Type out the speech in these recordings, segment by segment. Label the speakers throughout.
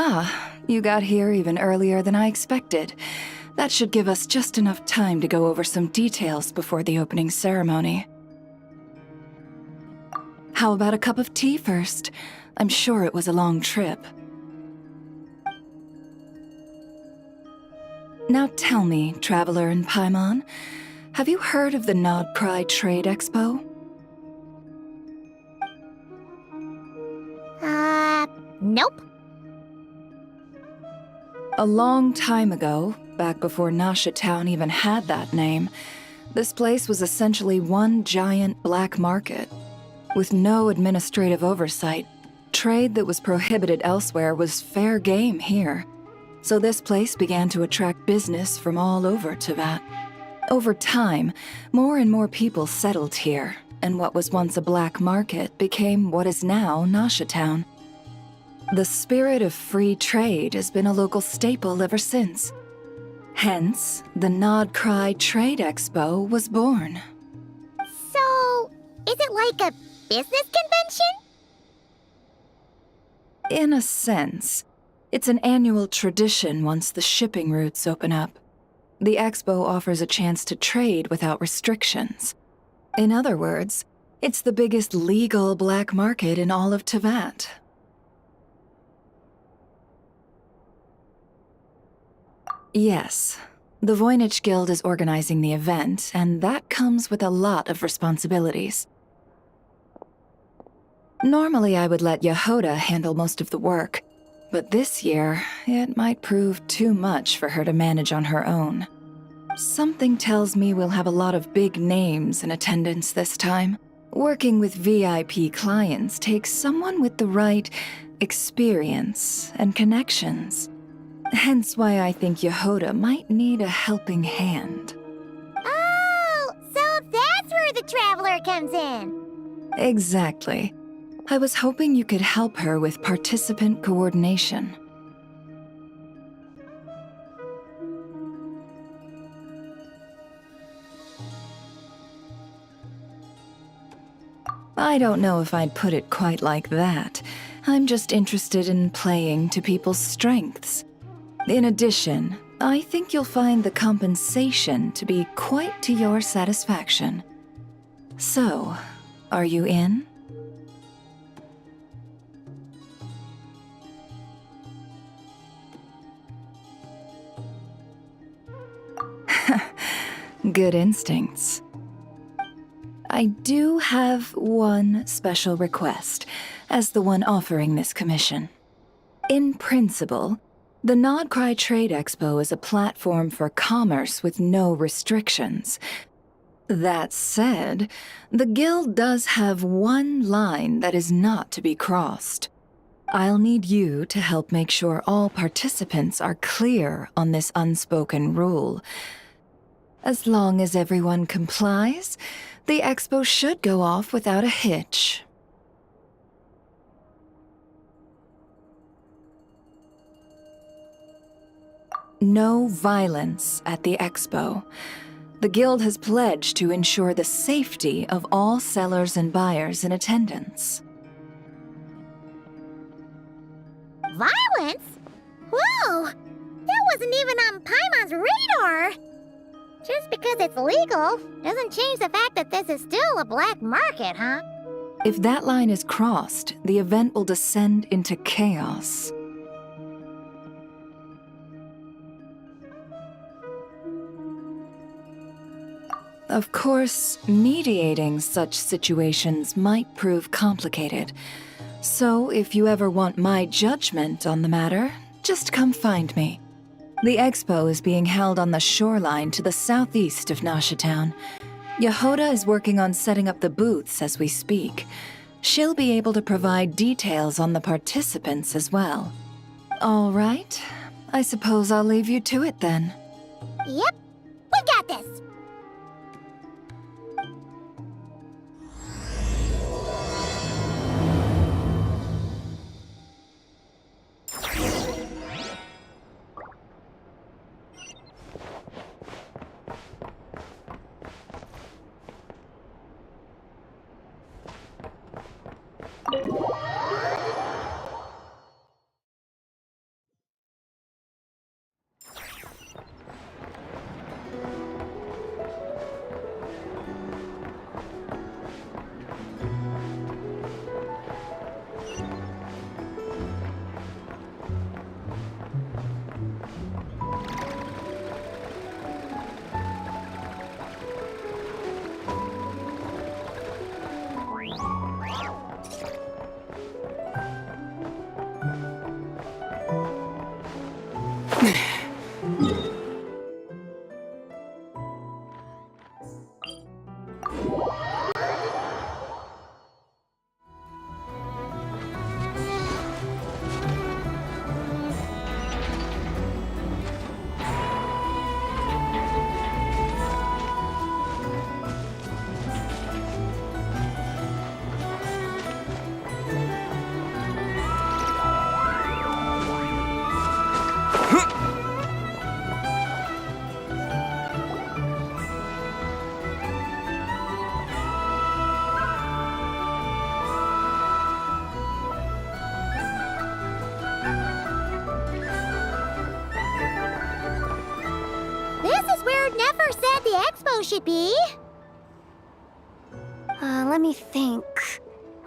Speaker 1: Ah, you got here even earlier than I expected. That should give us just enough time to go over some details before the opening ceremony. How about a cup of tea first? I'm sure it was a long trip. Now tell me, Traveler in Paimon, have you heard of the Nod Cry Trade Expo?
Speaker 2: Nope.
Speaker 1: A long time ago, back before Nasha Town even had that name, this place was essentially one giant black market. With no administrative oversight, trade that was prohibited elsewhere was fair game here. So this place began to attract business from all over Teyvat. Over time, more and more people settled here, and what was once a black market became what is now Nasha Town. The spirit of free trade has been a local staple ever since. Hence, the Nod Cry Trade Expo was born.
Speaker 2: So, is it like a business convention?
Speaker 1: In a sense, it's an annual tradition once the shipping routes open up. The expo offers a chance to trade without restrictions. In other words, it's the biggest legal black market in all of Teyvat. Yes, the Voynich Guild is organizing the event, and that comes with a lot of responsibilities. Normally I would let Yehoda handle most of the work, but this year, it might prove too much for her to manage on her own. Something tells me we'll have a lot of big names in attendance this time. Working with VIP clients takes someone with the right experience and connections. Hence why I think Yehoda might need a helping hand.
Speaker 2: Oh, so that's where the Traveler comes in.
Speaker 1: Exactly. I was hoping you could help her with participant coordination. I don't know if I'd put it quite like that. I'm just interested in playing to people's strengths. In addition, I think you'll find the compensation to be quite to your satisfaction. So, are you in? Good instincts. I do have one special request, as the one offering this commission. In principle, the Nod Cry Trade Expo is a platform for commerce with no restrictions. That said, the Guild does have one line that is not to be crossed. I'll need you to help make sure all participants are clear on this unspoken rule. As long as everyone complies, the expo should go off without a hitch. No violence at the expo. The Guild has pledged to ensure the safety of all sellers and buyers in attendance.
Speaker 2: Violence? Whoa! That wasn't even on Paimon's radar! Just because it's legal doesn't change the fact that this is still a black market, huh?
Speaker 1: If that line is crossed, the event will descend into chaos. Of course, mediating such situations might prove complicated. So if you ever want my judgment on the matter, just come find me. The expo is being held on the shoreline to the southeast of Nasha Town. Yehoda is working on setting up the booths as we speak. She'll be able to provide details on the participants as well. All right, I suppose I'll leave you to it then.
Speaker 2: Yep, we got this! expo should be.
Speaker 3: Let me think.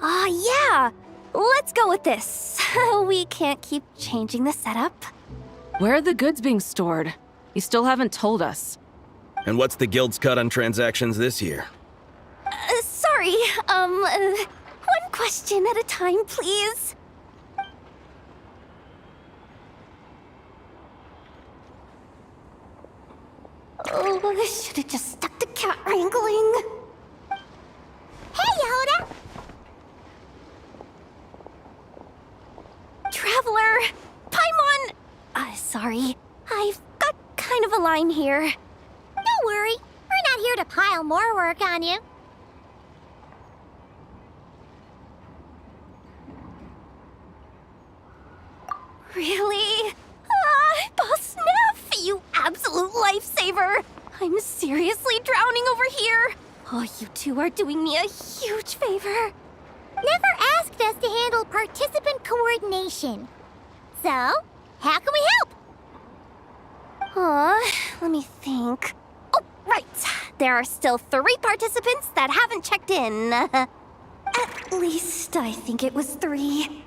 Speaker 3: Yeah! Let's go with this. We can't keep changing the setup.
Speaker 4: Where are the goods being stored? You still haven't told us.
Speaker 5: And what's the guild's cut on transactions this year?
Speaker 3: Sorry, one question at a time, please. Oh, I should have just stuck to cat wrangling.
Speaker 2: Hey, Yehuda!
Speaker 3: Traveler! Paimon! Sorry. I've got kind of a line here.
Speaker 2: Don't worry. We're not here to pile more work on you.
Speaker 3: Really? Boss Neff, you absolute lifesaver! I'm seriously drowning over here. Oh, you two are doing me a huge favor.
Speaker 2: Never asked us to handle participant coordination. So, how can we help?
Speaker 3: Let me think. Oh, right. There are still 3 participants that haven't checked in. At least I think it was 3.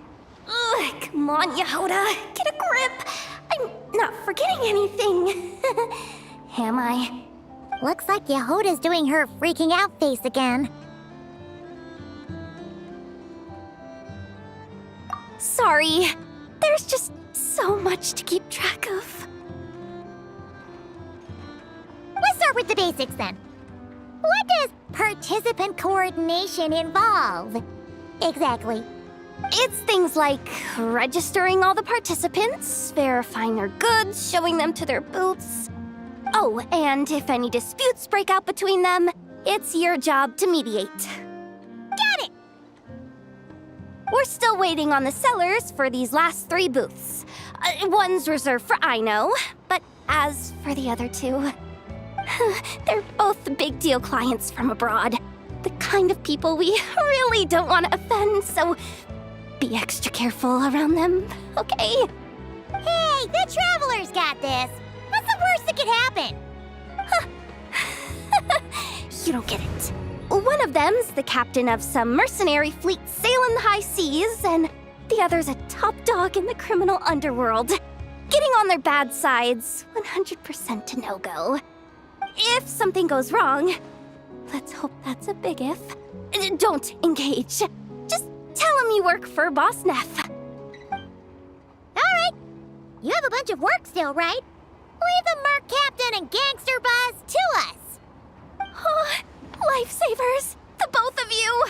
Speaker 3: Ugh, come on, Yehuda. Get a grip. I'm not forgetting anything. Am I?
Speaker 2: Looks like Yehuda's doing her freaking out face again.
Speaker 3: Sorry. There's just so much to keep track of.
Speaker 2: Let's start with the basics then. What does participant coordination involve? Exactly.
Speaker 3: It's things like registering all the participants, verifying their goods, showing them to their booths. Oh, and if any disputes break out between them, it's your job to mediate.
Speaker 2: Got it!
Speaker 3: We're still waiting on the sellers for these last 3 booths. One's reserved for Aino, but as for the other 2, they're both big deal clients from abroad. The kind of people we really don't want to offend, so be extra careful around them, okay?
Speaker 2: Hey, the Traveler's got this. What's the worst that could happen?
Speaker 3: You don't get it. One of them's the captain of some mercenary fleet sailing the high seas, and the other's a top dog in the criminal underworld. Getting on their bad sides, 100% a no-go. If something goes wrong, let's hope that's a big if, don't engage. Just tell him you work for Boss Neff.
Speaker 2: Alright. You have a bunch of work still, right? Leave the Merc Captain and Gangster Buzz to us.
Speaker 3: Oh, lifesavers, the both of you.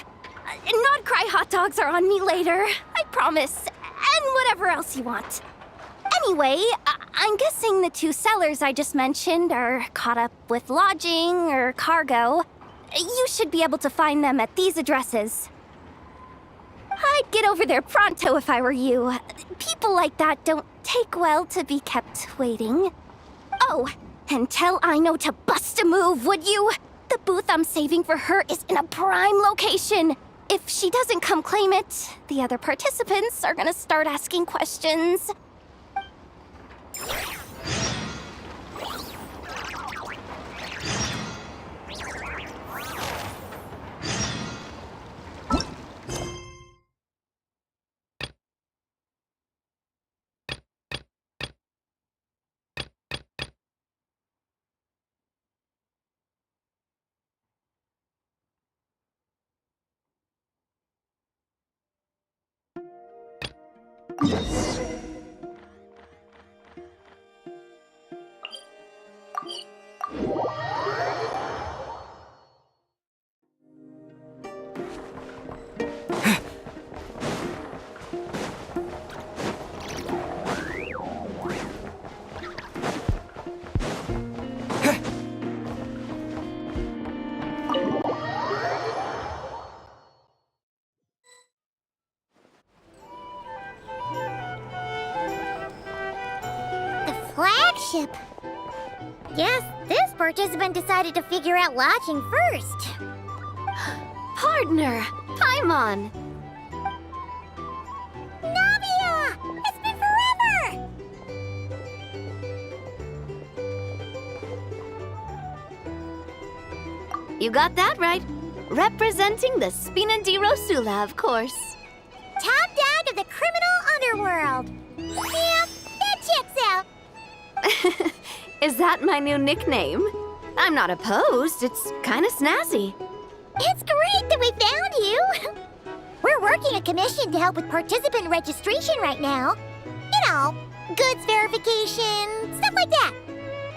Speaker 3: Not cry hot dogs are on me later, I promise. And whatever else you want. Anyway, I'm guessing the 2 sellers I just mentioned are caught up with lodging or cargo. You should be able to find them at these addresses. I'd get over there pronto if I were you. People like that don't take well to be kept waiting. Oh, and tell Aino to bust a move, would you? The booth I'm saving for her is in a prime location. If she doesn't come claim it, the other participants are gonna start asking questions.
Speaker 2: Flagship. Guess this participant decided to figure out lodging first.
Speaker 3: Partner, Paimon.
Speaker 2: Navia! It's been forever!
Speaker 3: You got that right. Representing the Spina di Rosula, of course.
Speaker 2: Top dog of the criminal underworld. Yeah, that checks out.
Speaker 3: Is that my new nickname? I'm not opposed. It's kind of snazzy.
Speaker 2: It's great that we found you. We're working a commission to help with participant registration right now. You know, goods verification, stuff like that.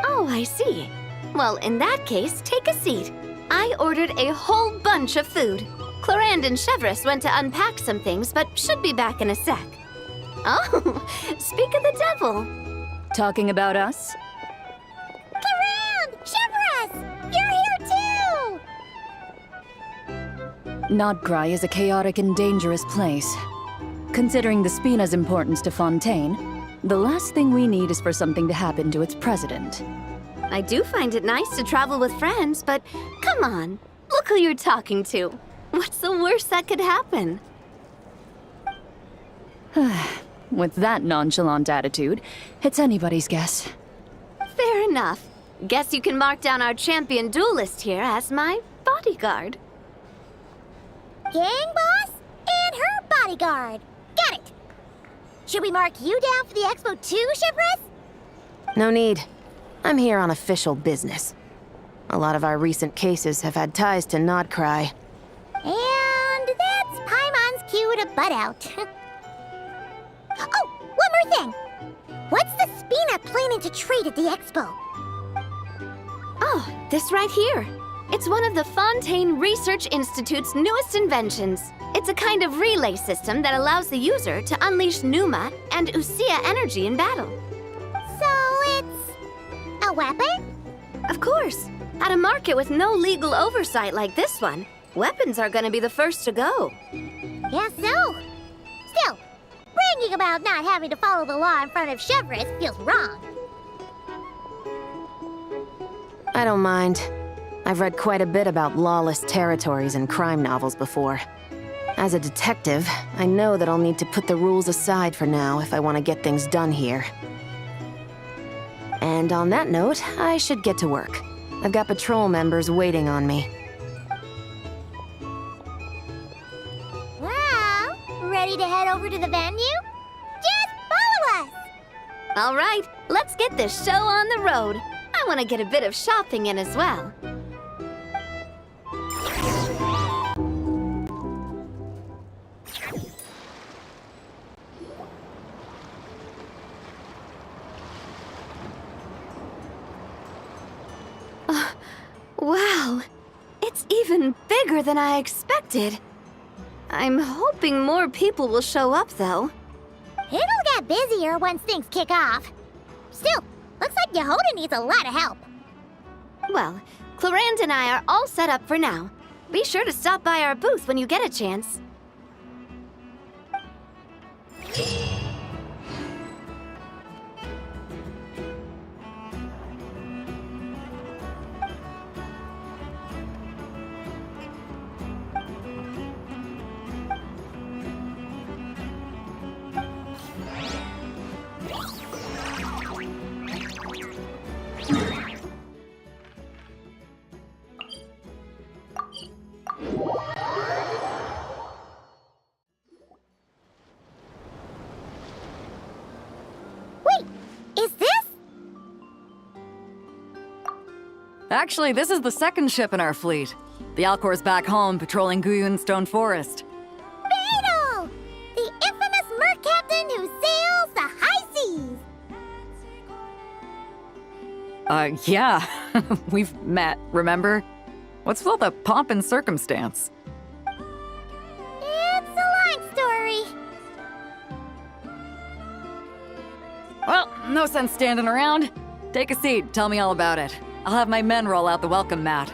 Speaker 3: Oh, I see. Well, in that case, take a seat. I ordered a whole bunch of food. Clorand and Chevreuse went to unpack some things, but should be back in a sec. Oh, speak of the devil.
Speaker 1: Talking about us?
Speaker 2: Clorand! Chevreuse! You're here too!
Speaker 1: Nodcry is a chaotic and dangerous place. Considering the Spina's importance to Fontaine, the last thing we need is for something to happen to its president.
Speaker 3: I do find it nice to travel with friends, but come on, look who you're talking to. What's the worst that could happen?
Speaker 1: With that nonchalant attitude, it's anybody's guess.
Speaker 3: Fair enough. Guess you can mark down our champion duelist here as my bodyguard.
Speaker 2: Gang boss and her bodyguard. Got it. Should we mark you down for the expo too, Chevreuse?
Speaker 6: No need. I'm here on official business. A lot of our recent cases have had ties to Nodcry.
Speaker 2: And that's Paimon's cue to butt out. Oh, one more thing. What's the Spina planning to trade at the expo?
Speaker 3: Oh, this right here. It's one of the Fontaine Research Institute's newest inventions. It's a kind of relay system that allows the user to unleash Pneuma and Usia energy in battle.
Speaker 2: So it's a weapon?
Speaker 3: Of course. At a market with no legal oversight like this one, weapons are gonna be the first to go.
Speaker 2: Guess so. Still, bragging about not having to follow the law in front of Chevreuse feels wrong.
Speaker 6: I don't mind. I've read quite a bit about lawless territories and crime novels before. As a detective, I know that I'll need to put the rules aside for now if I want to get things done here. And on that note, I should get to work. I've got patrol members waiting on me.
Speaker 2: Well, ready to head over to the venue? Just follow us!
Speaker 3: All right, let's get this show on the road. I want to get a bit of shopping in as well. Wow, it's even bigger than I expected. I'm hoping more people will show up, though.
Speaker 2: It'll get busier once things kick off. Still, looks like Yehoda needs a lot of help.
Speaker 3: Well, Clorand and I are all set up for now. Be sure to stop by our booth when you get a chance.
Speaker 2: Wait, is this?
Speaker 7: Actually, this is the second ship in our fleet. The Alcor's back home patrolling Guyun Stone Forest.
Speaker 2: Beidou! The infamous merc captain who sails the high seas!
Speaker 7: Yeah. We've met, remember? What's with all the pomp and circumstance?
Speaker 2: It's a long story.
Speaker 7: Well, no sense standing around. Take a seat, tell me all about it. I'll have my men roll out the welcome mat.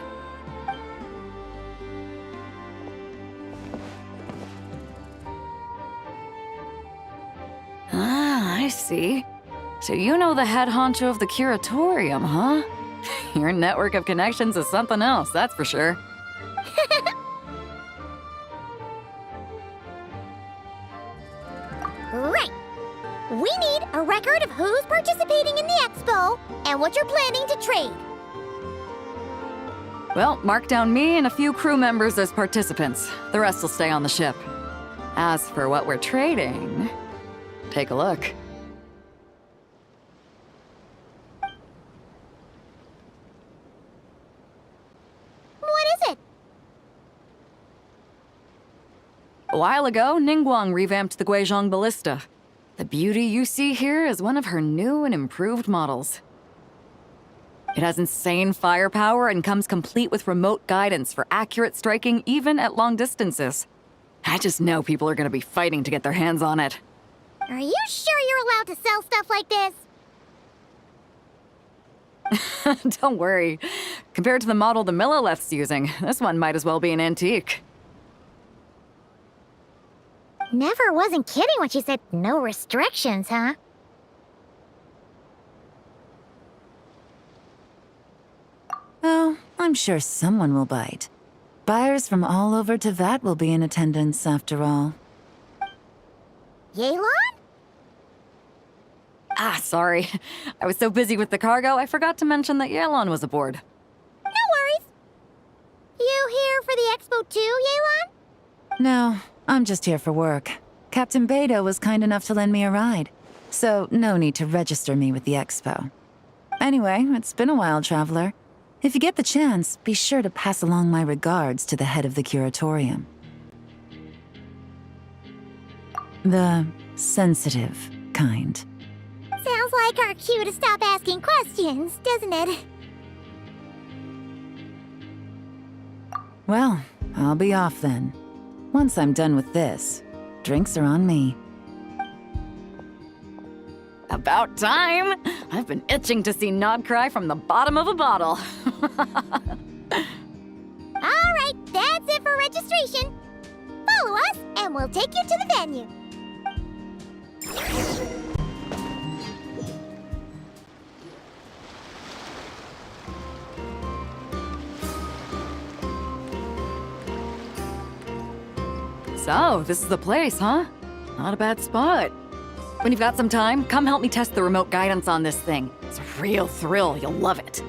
Speaker 7: Ah, I see. So you know the head honcho of the curatorium, huh? Your network of connections is something else, that's for sure.
Speaker 2: Right. We need a record of who's participating in the expo and what you're planning to trade.
Speaker 7: Well, mark down me and a few crew members as participants. The rest will stay on the ship. As for what we're trading, take a look.
Speaker 2: What is it?
Speaker 7: A while ago, Ningguang revamped the Guizhong Ballista. The beauty you see here is one of her new and improved models. It has insane firepower and comes complete with remote guidance for accurate striking even at long distances. I just know people are gonna be fighting to get their hands on it.
Speaker 2: Are you sure you're allowed to sell stuff like this?
Speaker 7: Don't worry. Compared to the model the Millileth's using, this one might as well be an antique.
Speaker 2: Never wasn't kidding when she said no restrictions, huh?
Speaker 8: Oh, I'm sure someone will bite. Buyers from all over Teyvat will be in attendance after all.
Speaker 2: Yelan?
Speaker 7: Ah, sorry. I was so busy with the cargo, I forgot to mention that Yelan was aboard.
Speaker 2: No worries. You here for the expo too, Yelan?
Speaker 8: No, I'm just here for work. Captain Beidou was kind enough to lend me a ride, so no need to register me with the expo. Anyway, it's been a while, Traveler. If you get the chance, be sure to pass along my regards to the head of the curatorium. The sensitive kind.
Speaker 2: Sounds like our cue to stop asking questions, doesn't it?
Speaker 8: Well, I'll be off then. Once I'm done with this, drinks are on me.
Speaker 7: About time! I've been itching to see Nod cry from the bottom of a bottle.
Speaker 2: Alright, that's it for registration. Follow us, and we'll take you to the venue.
Speaker 7: So, this is the place, huh? Not a bad spot. When you've got some time, come help me test the remote guidance on this thing. It's a real thrill, you'll love it.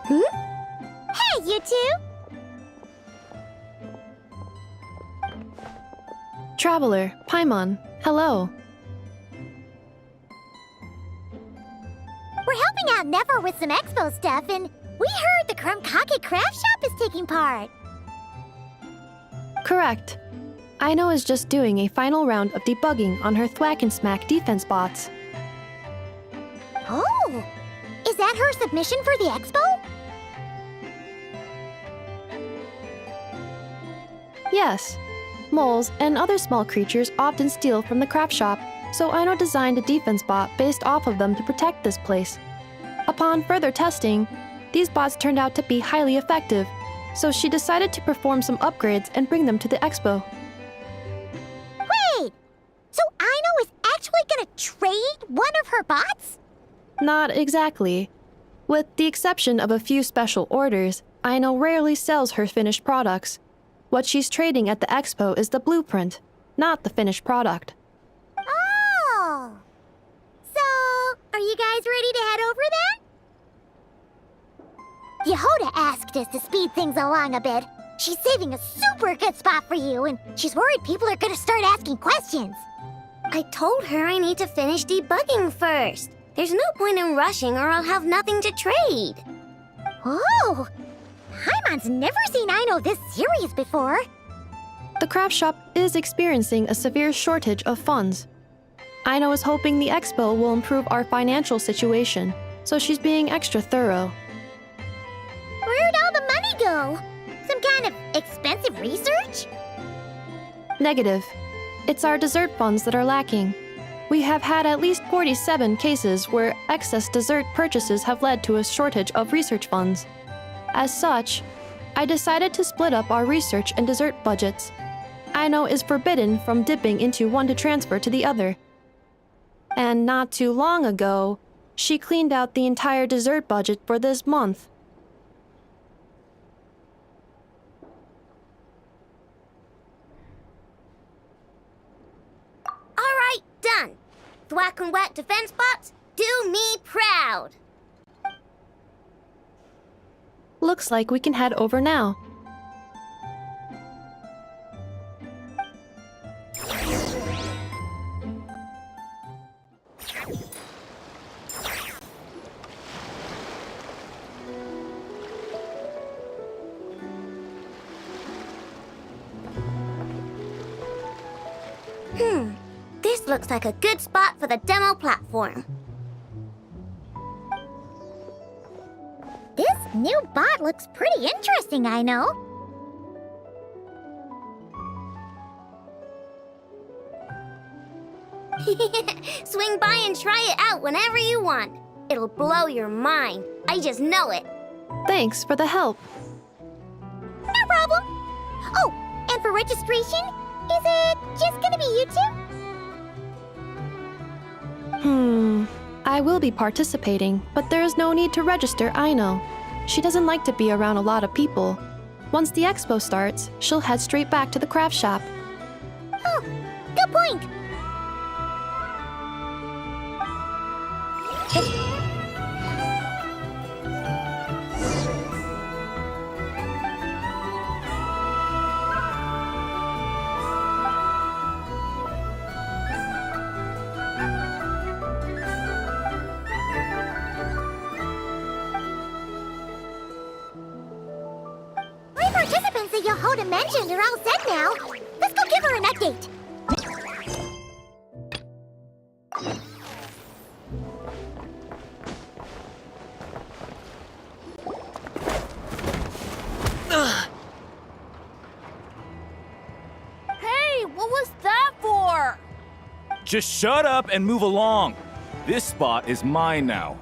Speaker 2: Hey, you two!
Speaker 9: Traveler, Paimon, hello.
Speaker 2: We're helping out Never with some expo stuff, and we heard the Krumkake craft shop is taking part.
Speaker 9: Correct. Aino is just doing a final round of debugging on her Thwack and Smack defense bots.
Speaker 2: Oh! Is that her submission for the expo?
Speaker 9: Yes. Moles and other small creatures often steal from the craft shop, so Aino designed a defense bot based off of them to protect this place. Upon further testing, these bots turned out to be highly effective, so she decided to perform some upgrades and bring them to the expo.
Speaker 2: Wait! So Aino is actually gonna trade one of her bots?
Speaker 9: Not exactly. With the exception of a few special orders, Aino rarely sells her finished products. What she's trading at the expo is the blueprint, not the finished product.
Speaker 2: Oh! So, are you guys ready to head over then? Yehoda asked us to speed things along a bit. She's saving a super good spot for you, and she's worried people are gonna start asking questions.
Speaker 3: I told her I need to finish debugging first. There's no point in rushing or I'll have nothing to trade.
Speaker 2: Oh! Paimon's never seen Aino this serious before.
Speaker 9: The craft shop is experiencing a severe shortage of funds. Aino is hoping the expo will improve our financial situation, so she's being extra thorough.
Speaker 2: Where'd all the money go? Some kind of expensive research?
Speaker 9: Negative. It's our dessert funds that are lacking. We have had at least 47 cases where excess dessert purchases have led to a shortage of research funds. As such, I decided to split up our research and dessert budgets. Aino is forbidden from dipping into one to transfer to the other. And not too long ago, she cleaned out the entire dessert budget for this month.
Speaker 2: Alright, done. Thwack and whack defense bots, do me proud.
Speaker 9: Looks like we can head over now.
Speaker 2: This looks like a good spot for the demo platform. This new bot looks pretty interesting, I know. Swing by and try it out whenever you want. It'll blow your mind. I just know it.
Speaker 9: Thanks for the help.
Speaker 2: No problem. Oh, and for registration, is it just gonna be you two?
Speaker 9: I will be participating, but there is no need to register, Aino. She doesn't like to be around a lot of people. Once the expo starts, she'll head straight back to the craft shop.
Speaker 2: Oh, good point. Participants that Yohoda mentioned are all set now. Let's go give her an update.
Speaker 3: Hey, what was that for?
Speaker 10: Just shut up and move along. This spot is mine now.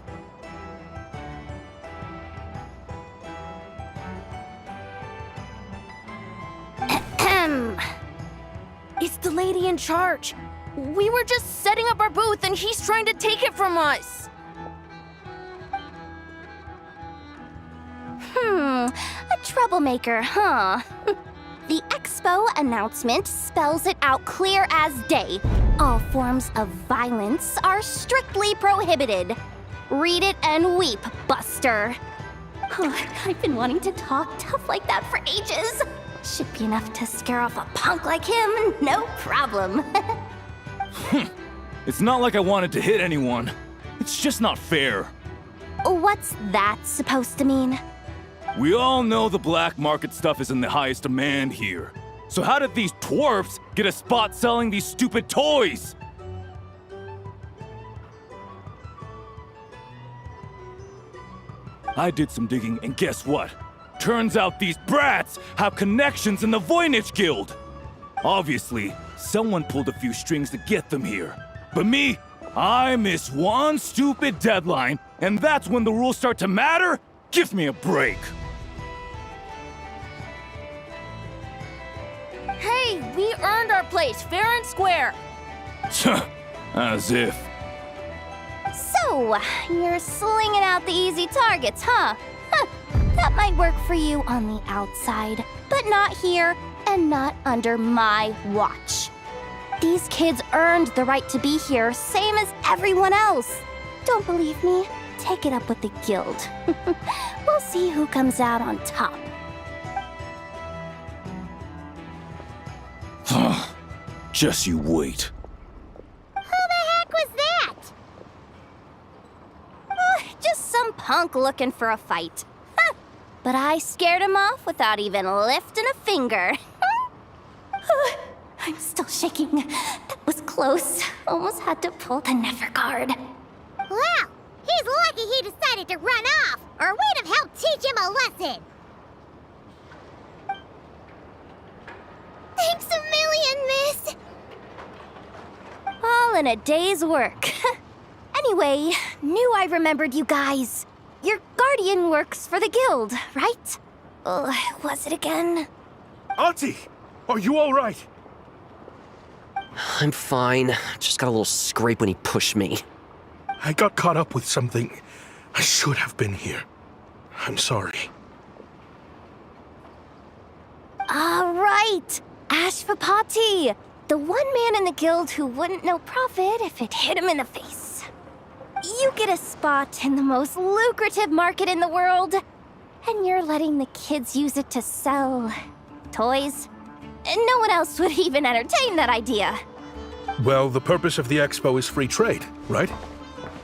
Speaker 3: It's the lady in charge. We were just setting up our booth and he's trying to take it from us. A troublemaker, huh? The expo announcement spells it out clear as day. All forms of violence are strictly prohibited. Read it and weep, Buster. I've been wanting to talk tough like that for ages. Should be enough to scare off a punk like him, no problem.
Speaker 10: It's not like I wanted to hit anyone. It's just not fair.
Speaker 3: What's that supposed to mean?
Speaker 10: We all know the black market stuff is in the highest demand here. So how did these dwarfs get a spot selling these stupid toys? I did some digging, and guess what? Turns out these brats have connections in the Voynich Guild. Obviously, someone pulled a few strings to get them here. But me, I miss one stupid deadline, and that's when the rules start to matter? Give me a break.
Speaker 3: Hey, we earned our place fair and square.
Speaker 10: As if.
Speaker 3: So, you're slinging out the easy targets, huh? That might work for you on the outside, but not here and not under my watch. These kids earned the right to be here, same as everyone else. Don't believe me? Take it up with the guild. We'll see who comes out on top.
Speaker 10: Just you wait.
Speaker 2: Who the heck was that?
Speaker 3: Just some punk looking for a fight. but I scared him off without even lifting a finger. I'm still shaking. That was close. Almost had to pull the Never guard.
Speaker 2: Well, he's lucky he decided to run off, or we'd have helped teach him a lesson. Thanks a million, miss.
Speaker 3: All in a day's work. Anyway, knew I remembered you guys. Your guardian works for the guild, right? Was it again?
Speaker 11: Auntie, are you all right?
Speaker 12: I'm fine. Just got a little scrape when he pushed me.
Speaker 11: I got caught up with something. I should have been here. I'm sorry.
Speaker 3: Right. Ashvapati, the one man in the guild who wouldn't know profit if it hit him in the face. You get a spot in the most lucrative market in the world, and you're letting the kids use it to sell toys. And no one else would even entertain that idea.
Speaker 11: Well, the purpose of the expo is free trade, right?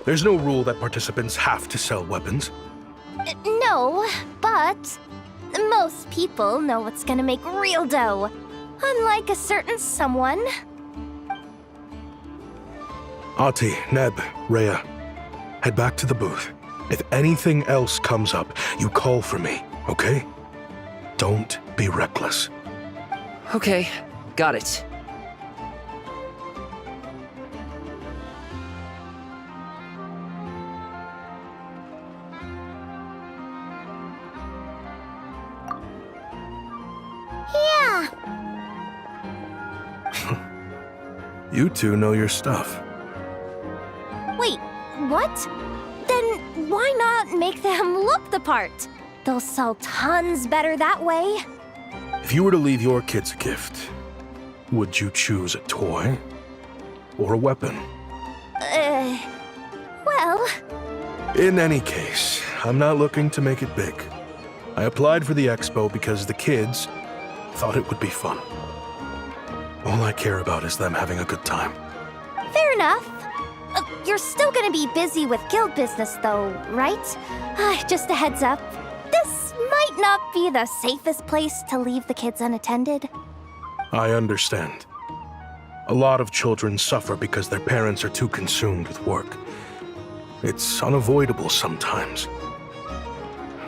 Speaker 11: There's no rule that participants have to sell weapons.
Speaker 3: No, but most people know what's gonna make real dough. Unlike a certain someone.
Speaker 11: Ati, Neb, Rhea, head back to the booth. If anything else comes up, you call for me, okay? Don't be reckless.
Speaker 12: Okay, got it.
Speaker 2: Yeah.
Speaker 11: You two know your stuff.
Speaker 3: Wait, what? Then why not make them look the part? They'll sell tons better that way.
Speaker 11: If you were to leave your kids a gift, would you choose a toy or a weapon?
Speaker 3: Well...
Speaker 11: In any case, I'm not looking to make it big. I applied for the expo because the kids thought it would be fun. All I care about is them having a good time.
Speaker 3: Fair enough. You're still gonna be busy with guild business though, right? Just a heads up. This might not be the safest place to leave the kids unattended.
Speaker 11: I understand. A lot of children suffer because their parents are too consumed with work. It's unavoidable sometimes.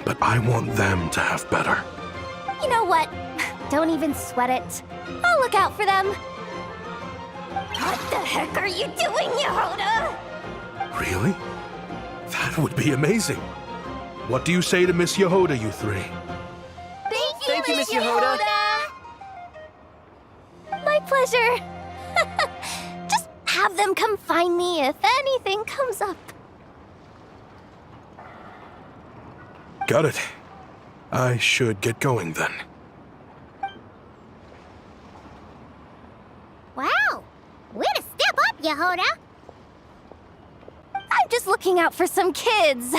Speaker 11: But I want them to have better.
Speaker 3: You know what? Don't even sweat it. I'll look out for them. What the heck are you doing, Yehoda?
Speaker 11: Really? That would be amazing. What do you say to Miss Yehoda, you three?
Speaker 3: Thank you, Miss Yehoda. My pleasure. Just have them come find me if anything comes up.
Speaker 11: Got it. I should get going then.
Speaker 2: Wow. Way to step up, Yehoda.
Speaker 3: I'm just looking out for some kids.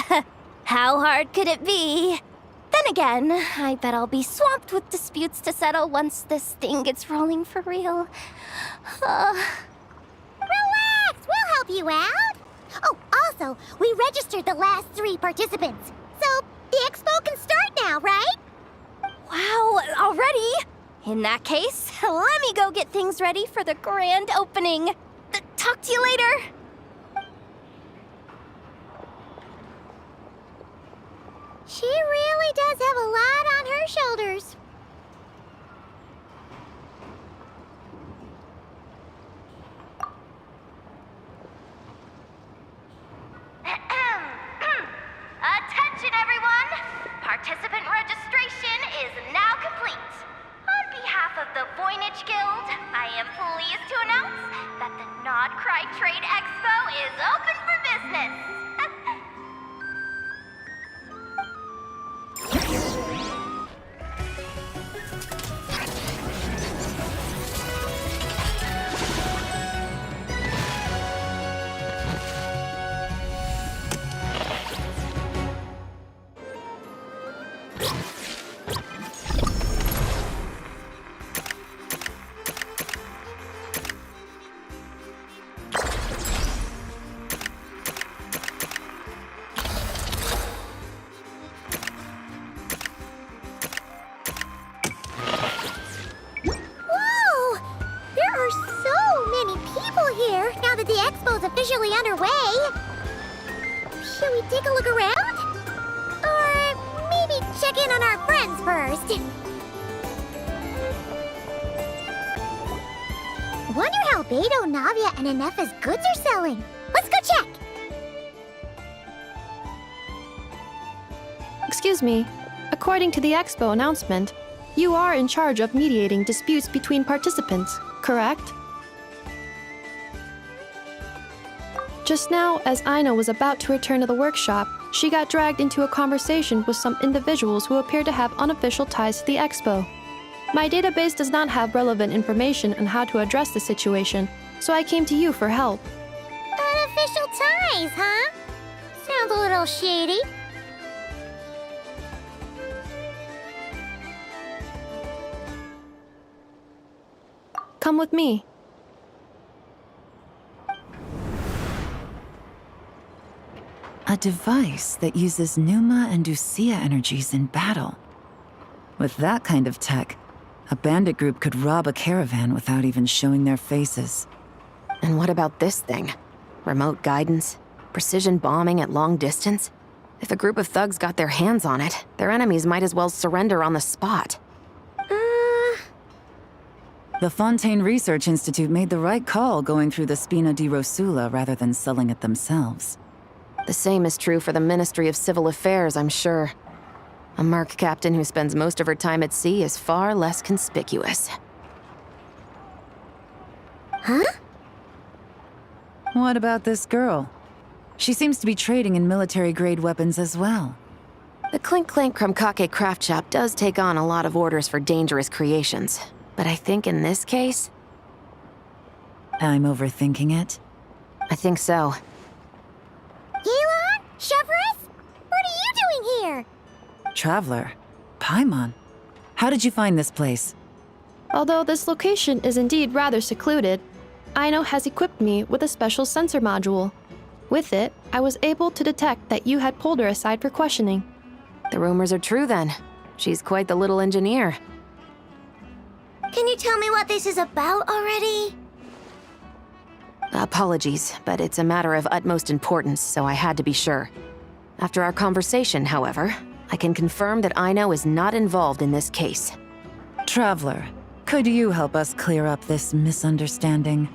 Speaker 3: How hard could it be? Then again, I bet I'll be swamped with disputes to settle once this thing gets rolling for real.
Speaker 2: Relax, we'll help you out. Oh, also, we registered the last 3 participants. So, the expo can start now, right?
Speaker 3: Wow, already? In that case, let me go get things ready for the grand opening. Talk to you later.
Speaker 2: She really does have a lot on her shoulders.
Speaker 3: Attention, everyone! Participant registration is now complete. On behalf of the Voynich Guild, I am pleased to announce that the Nod Cry Trade Expo is open for business.
Speaker 2: officially underway. Should we take a look around? Or maybe check in on our friends first? Wonder how Beto, Navia, and Ineffa's goods are selling. Let's go check!
Speaker 9: Excuse me. According to the expo announcement, you are in charge of mediating disputes between participants, correct? Just now, as Aino was about to return to the workshop, she got dragged into a conversation with some individuals who appear to have unofficial ties to the expo. My database does not have relevant information on how to address the situation, so I came to you for help.
Speaker 2: Unofficial ties, huh? Sounds a little shady.
Speaker 9: Come with me.
Speaker 8: A device that uses Pneuma and Ducia energies in battle. With that kind of tech, a bandit group could rob a caravan without even showing their faces.
Speaker 6: And what about this thing? Remote guidance? Precision bombing at long distance? If a group of thugs got their hands on it, their enemies might as well surrender on the spot.
Speaker 8: The Fontaine Research Institute made the right call going through the Spina di Rosula rather than selling it themselves.
Speaker 6: The same is true for the Ministry of Civil Affairs, I'm sure. A merc captain who spends most of her time at sea is far less conspicuous.
Speaker 2: Huh?
Speaker 8: What about this girl? She seems to be trading in military-grade weapons as well.
Speaker 6: The Clink Clank Krumkake craft shop does take on a lot of orders for dangerous creations. But I think in this case...
Speaker 8: I'm overthinking it.
Speaker 6: I think so.
Speaker 2: Yelan? Chevres? What are you doing here?
Speaker 8: Traveler. Paimon. How did you find this place?
Speaker 9: Although this location is indeed rather secluded, Aino has equipped me with a special sensor module. With it, I was able to detect that you had pulled her aside for questioning.
Speaker 6: The rumors are true then. She's quite the little engineer.
Speaker 2: Can you tell me what this is about already?
Speaker 6: Apologies, but it's a matter of utmost importance, so I had to be sure. After our conversation, however, I can confirm that Aino is not involved in this case.
Speaker 8: Traveler, could you help us clear up this misunderstanding?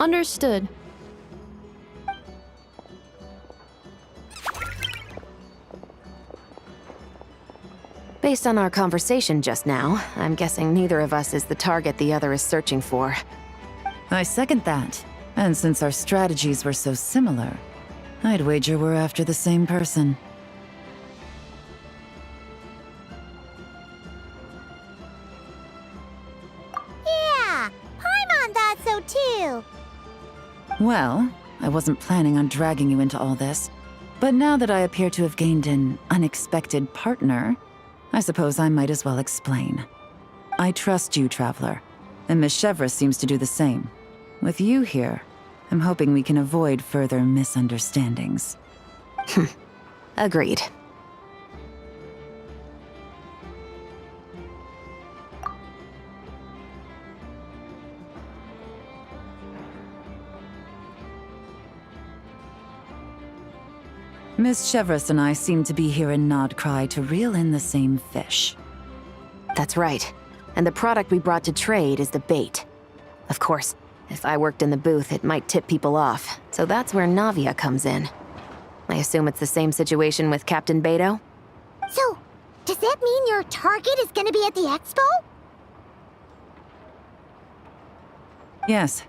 Speaker 9: Understood.
Speaker 6: Based on our conversation just now, I'm guessing neither of us is the target the other is searching for.
Speaker 8: I second that. And since our strategies were so similar, I'd wager we're after the same person.
Speaker 2: Yeah, Paimon thought so too.
Speaker 8: Well, I wasn't planning on dragging you into all this, but now that I appear to have gained an unexpected partner, I suppose I might as well explain. I trust you, Traveler, and Miss Chevres seems to do the same. With you here, I'm hoping we can avoid further misunderstandings.
Speaker 6: Agreed.
Speaker 8: Miss Chevres and I seem to be here in Nodcry to reel in the same fish.
Speaker 6: That's right. And the product we brought to trade is the bait. Of course, if I worked in the booth, it might tip people off, so that's where Navia comes in. I assume it's the same situation with Captain Beto?
Speaker 2: So, does that mean your target is gonna be at the expo?
Speaker 8: Yes,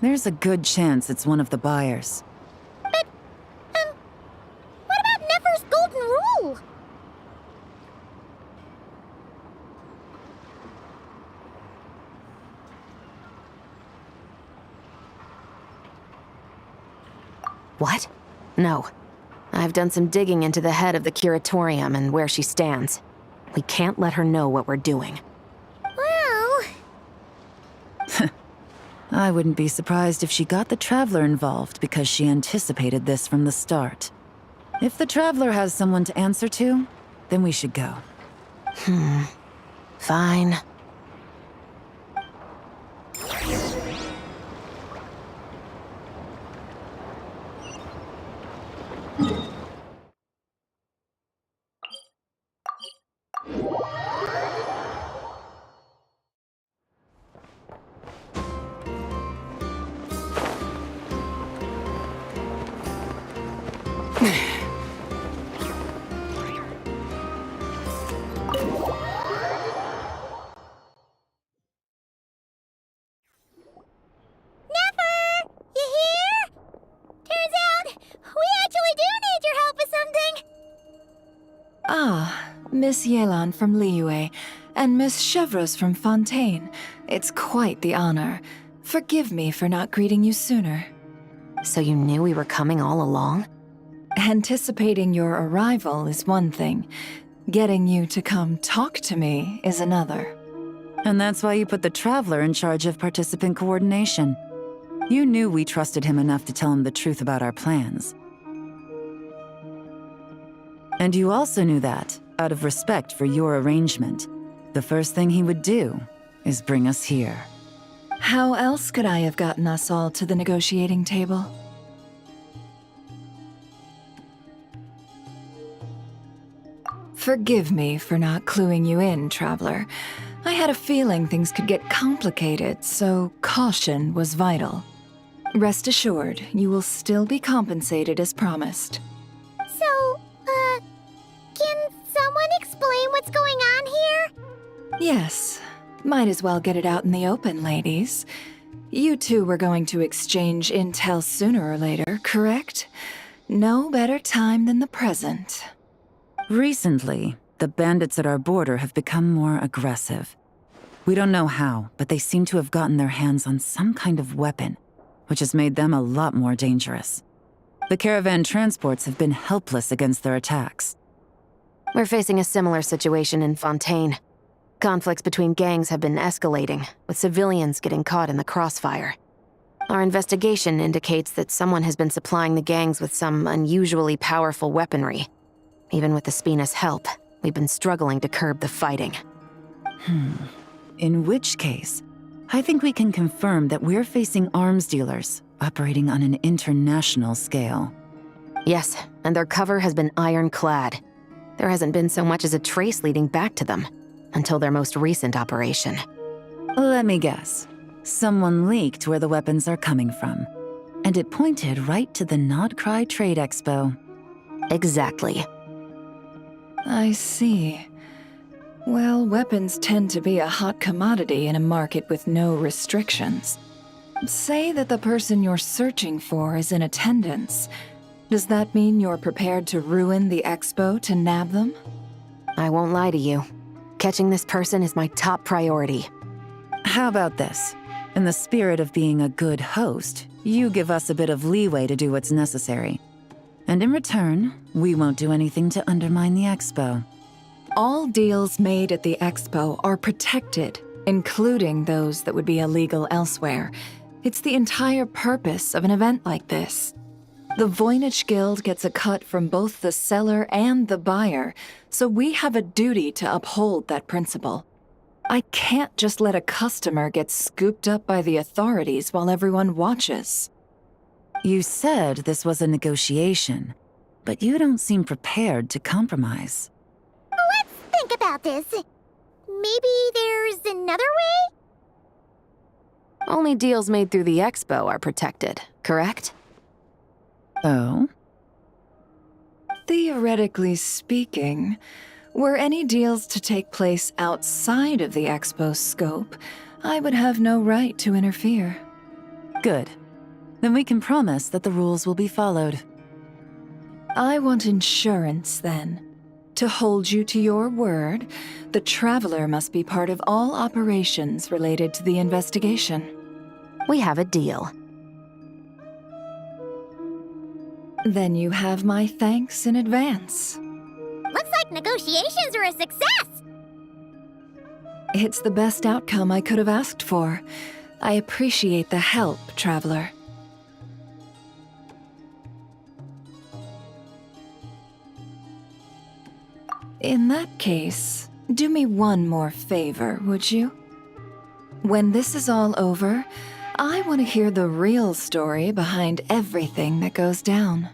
Speaker 8: there's a good chance it's one of the buyers.
Speaker 2: But, what about Nefer's golden rule?
Speaker 6: What? No. I've done some digging into the head of the curatorium and where she stands. We can't let her know what we're doing.
Speaker 2: Well...
Speaker 8: I wouldn't be surprised if she got the Traveler involved because she anticipated this from the start. If the Traveler has someone to answer to, then we should go.
Speaker 6: Fine.
Speaker 2: Nefer! You here? Turns out, we actually do need your help with something.
Speaker 1: Ah, Miss Yelan from Liyue and Miss Chevreuse from Fontaine. It's quite the honor. Forgive me for not greeting you sooner.
Speaker 6: So you knew we were coming all along?
Speaker 1: Anticipating your arrival is one thing. Getting you to come talk to me is another.
Speaker 8: And that's why you put the Traveler in charge of participant coordination. You knew we trusted him enough to tell him the truth about our plans. And you also knew that, out of respect for your arrangement, the first thing he would do is bring us here.
Speaker 1: How else could I have gotten us all to the negotiating table? Forgive me for not cluing you in, Traveler. I had a feeling things could get complicated, so caution was vital. Rest assured, you will still be compensated as promised.
Speaker 2: So, can someone explain what's going on here?
Speaker 1: Yes, might as well get it out in the open, ladies. You two were going to exchange intel sooner or later, correct? No better time than the present.
Speaker 8: Recently, the bandits at our border have become more aggressive. We don't know how, but they seem to have gotten their hands on some kind of weapon, which has made them a lot more dangerous. The caravan transports have been helpless against their attacks.
Speaker 6: We're facing a similar situation in Fontaine. Conflicts between gangs have been escalating, with civilians getting caught in the crossfire. Our investigation indicates that someone has been supplying the gangs with some unusually powerful weaponry. Even with the Spina's help, we've been struggling to curb the fighting.
Speaker 8: In which case, I think we can confirm that we're facing arms dealers operating on an international scale.
Speaker 6: Yes, and their cover has been ironclad. There hasn't been so much as a trace leading back to them, until their most recent operation.
Speaker 8: Let me guess. Someone leaked where the weapons are coming from, and it pointed right to the Nodcry Trade Expo.
Speaker 6: Exactly.
Speaker 1: I see. Well, weapons tend to be a hot commodity in a market with no restrictions. Say that the person you're searching for is in attendance. Does that mean you're prepared to ruin the expo to nab them?
Speaker 6: I won't lie to you. Catching this person is my top priority.
Speaker 8: How about this? In the spirit of being a good host, you give us a bit of leeway to do what's necessary. And in return, we won't do anything to undermine the expo.
Speaker 1: All deals made at the expo are protected, including those that would be illegal elsewhere. It's the entire purpose of an event like this. The Voynich Guild gets a cut from both the seller and the buyer, so we have a duty to uphold that principle. I can't just let a customer get scooped up by the authorities while everyone watches.
Speaker 8: You said this was a negotiation, but you don't seem prepared to compromise.
Speaker 2: Let's think about this. Maybe there's another way?
Speaker 6: Only deals made through the expo are protected, correct?
Speaker 8: Oh?
Speaker 1: Theoretically speaking, were any deals to take place outside of the expo's scope, I would have no right to interfere.
Speaker 8: Good. Then we can promise that the rules will be followed.
Speaker 1: I want insurance, then. To hold you to your word, the Traveler must be part of all operations related to the investigation.
Speaker 6: We have a deal.
Speaker 1: Then you have my thanks in advance.
Speaker 2: Looks like negotiations are a success!
Speaker 1: It's the best outcome I could have asked for. I appreciate the help, Traveler. In that case, Do me one more favor, would you? When this is all over, I want to hear the real story behind everything that goes down.